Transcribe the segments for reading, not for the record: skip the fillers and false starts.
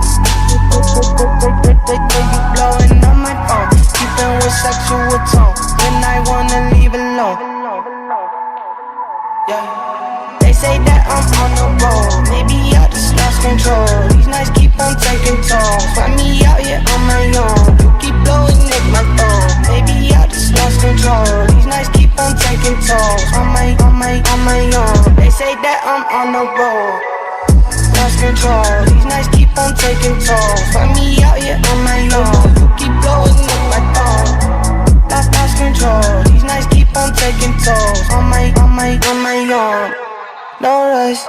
You blowing on my phone, keeping with sexual tone when I wanna leave alone. Yeah. They say that I'm on the road, maybe I just lost control. These nights keep on taking tolls, find me out here on my own. You keep blowing up my phone, maybe I just lost control. These nights keep on taking tolls, on my own. They say that I'm on the road, lost control. These nights keep on taking tolls, find me out here on my own. You keep blowing up my phone, lost control. These nights keep on taking tolls, on my own. No rush,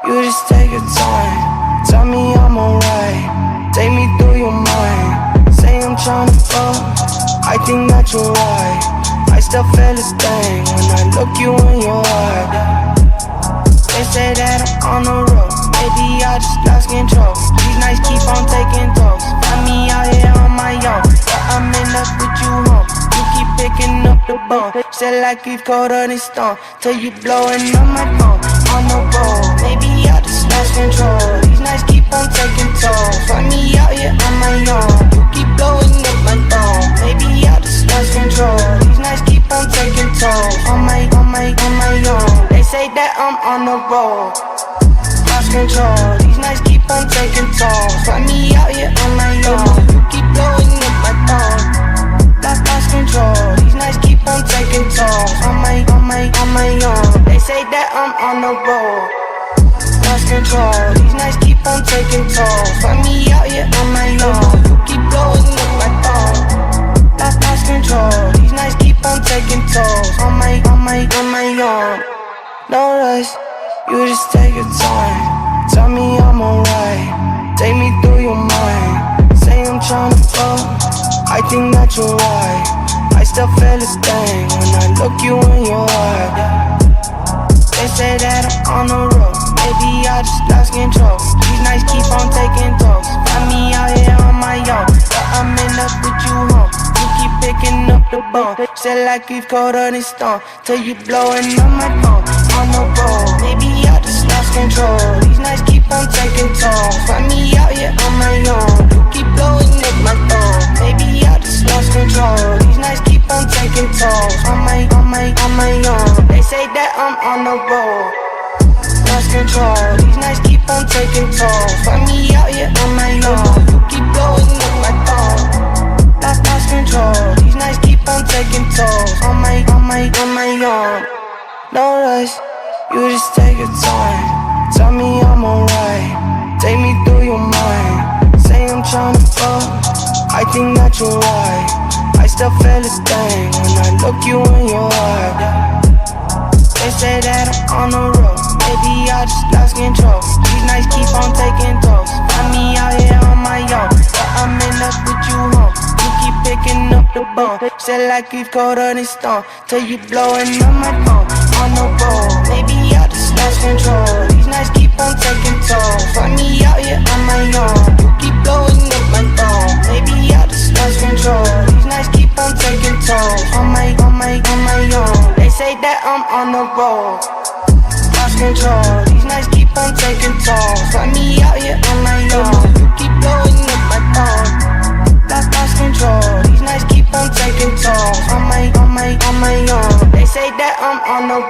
you just take your time. Tell me I'm alright, take me through your mind. Say I'm tryna fuck, I think that you're right. I still feel a thing when I look you in your eye. They say that I'm on the road, maybe I just lost control. These nights keep on taking tolls, find me out here on my own. Yeah, I'm in love with you home, you keep picking up the bone. Say like we've colder than stone, till you blowing on my phone. On the road, maybe I just lost control. These nights keep on taking tolls, find me out here on my own. You keep blowing up my phone, maybe I just lost control. These nights keep on taking tolls, on my own. They say that I'm on the road, lost control. These nights keep on taking tolls, find me out here on my own. You keep blowing up my phone, lost control. These nights keep on taking tolls, on my own. They say that I'm on the road, lost control. These nights keep on taking tolls, find me out here on my own. You keep blowing up my phone, lost control. These nights keep on taking tolls, on my own. No rush, you just take your time. Tell me I'm alright, take me through your mind. Say I'm tryna fuck, I think that you're right. I still feel a thing when I look you in your eye. They say that I'm on the road, maybe I just lost control. These nights keep on taking tolls, find me out here on my own. Yeah, I'm in love with you home, you keep picking up the bone. Say like we've colder than stone, till you blowing on my phone. On the road, maybe I just lost control. These nights keep on taking tolls, find me out here on my own. You keep blowing up my phone, maybe I just lost control. These nights keep on taking tolls, on my own. They say that I'm on the road, lost control. These nights keep on taking tolls, find me out here on my own. You keep blowing up my phone, lost control. These nights keep on taking tolls, on my own. No rush, you just take your time. Tell me I'm alright, take me through your mind. Say I'm tryna fuck, I think that you're right. I still feel a thing when I look you in your eye. They say that I'm on the road, maybe I just lost control. These nights keep on taking tolls, find me out here on my own. Yeah, I'm in love with you home, you keep picking up the bone. Say like we've colder than stone, till you blowing on my phone. On the road, maybe I just lost control. These nights keep on taking tolls, find me out here on my own. You keep blowing up my phone, maybe I just lost control. These nights keep on taking tolls, on my own. They say that I'm on the road, lost control. These nights keep on taking tolls, find me out here on my own. You keep blowing up my phone, lost control. These nights keep on taking tolls, on my own. They say that I'm on the